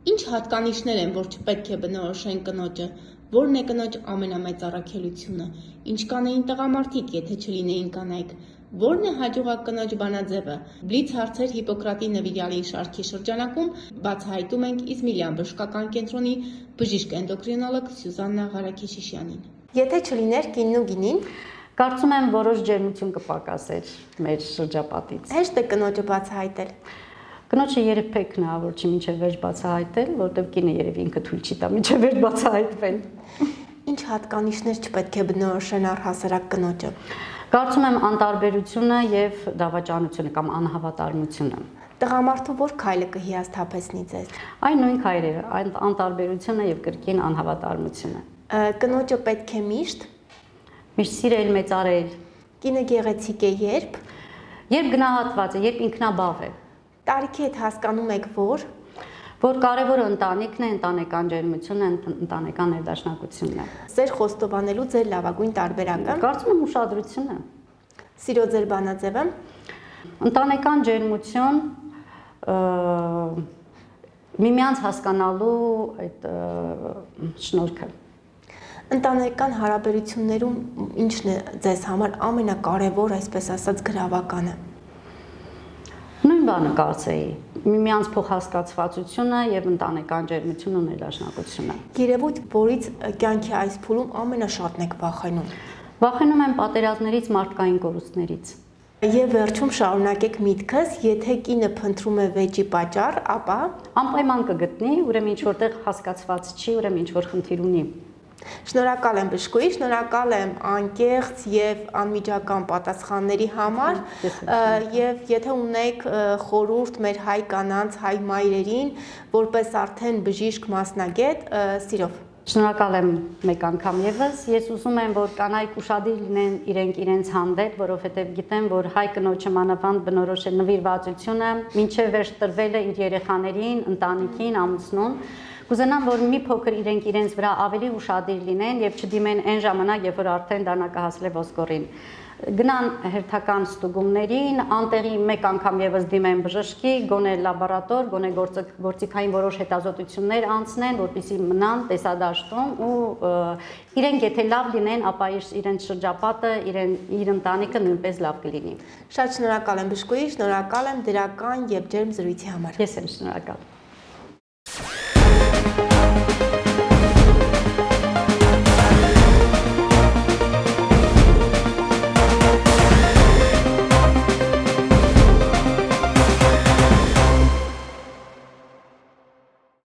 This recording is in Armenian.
Ինչ հատկանիշներ են, որ չպետք է բնորոշեն կնոջը, որն է կնոջ ամենամեծ առաքելությունը, ինչ կանեին տղամարդիկ, եթե չլինեին կանայք, որն է հաջողակ կնոջ բանաձևը, բլից հարցեր Հիպոկրատի նվիրյալի շարքի շրջանակում բացահայտում ենք Իզմիլյան բժշկական կենտրոնի բժիշկ էնդոկրինոլոգ Սյուզաննա Ղարաքեշիշյանին։ Եթե չլիներ կինն ու գինին, կարծում եմ որոշ ջերմություն կպակասեր մեր շրջապատից։ Հեշտ է կնոջը բացահայտել։ Կնոջը երբեք հնարավոր չի մինչև վերջ բացահայտել, որովհետև կինը երևի ինքը թույլ չի տա մինչև վերջ բացահայտվել։ Ինչ հատկանիշներ չպետք է բնորոշեն առհասարակ կնոջը։ Կարծում եմ անտարբերությունը եւ դավաճանությունը կամ անհավատարմությունը։ Տղամարդու որ քայլը կհիասթափեցնի ձեզ։ Այն նույն քայլերը, այն անտարբերությունը եւ կրկին անհավատարմությունը։ Կնոջը պետք է միշտ սիրել, մեծարել։ Կինը գեղեցիկ է երբ գնահատված է, երբ ինքնաբավ է։ Տարիքի հետ հասկանում եք որ կարևորը ընտանիքն է, ընտանեկան ջերմությունը, ընտանեկան ներդաշնակությունն է։ Ձեր խոստովանելու ձեր լավագույն տարբերակը։ Կարծում եմ ուշադրությունը։ Սիրո ձեր բանաձևը։ Ընտանեկան ջերմություն, միմյանց հասկանալու այդ շնորհքը։ Ընտանեկան հարաբերություններում ինչն է ձեզ համար ամենակարևոր, այսպես ասած, գրավականը։ Նույն բանը կարծեի, միմյանց փոխհասկացվածությունը եւ ընտանեկան ջերմությունը ու ներդաշնակությունը։ Երևույթ, որից կյանքի այս փուլում ամենաշատն եք վախենում։ Վախենում եմ պատերազմներից, մարդկային կորուստներից։ Եվ վերջում շարունակեք միտքս, եթե կինը փնտրում է վեճի պատճառ, ապա անպայման կգտնի, ուրեմն ինչ որտեղ հասկացված չի, ուրեմն ինչ որ խնդիր ունի։ Շնորհակալ եմ բժշկուհի, շնորհակալ եմ անկեղծ եւ անմիջական պատասխանների համար եւ եթե ունեք խորհուրդ մեր հայ կանանց, հայ մայրերին, որպես արդեն բժիշկ մասնագետ, սիրով։ Շնորհակալ եմ մեկ անգամ եւս, ես ուզում եմ, որ կանայք ուշադիր լինեն իրենց հանդեպ, որովհետեւ գիտեմ, որ հայ կնոջը մանավանդ բնորոշ է նվիրվածությունը, մինչեւ վերջ տրվել է իր երեխաներին, ընտանիքին, ամուսնուն։ Կուզենամ, որ մի փոքր իրենց վրա ավելի ուշադիր լինեն եւ չդիմեն այն ժամանակ, երբ որ արդեն դանակահասել է ոսկորին։ Գնան հերթական ստուգումներին, անտեղի մեկ անգամ եւս դիմեն բժշկի, գոնե լաբորատոր, գոնե գործիքային որոշ հետազոտություններ անցնեն, որպեսզի մնան տեսադաշտում ու իրենք եթե լավ լինեն, ապա իրենց շրջապատը, իր ընտանիքը նույնպես լավ կլինի։ Շատ շնորհակալ եմ բժշկուհի, շնորհակալ եմ դրական եւ ջերմ զրույցի համար։ Ես եմ շնորհակալ։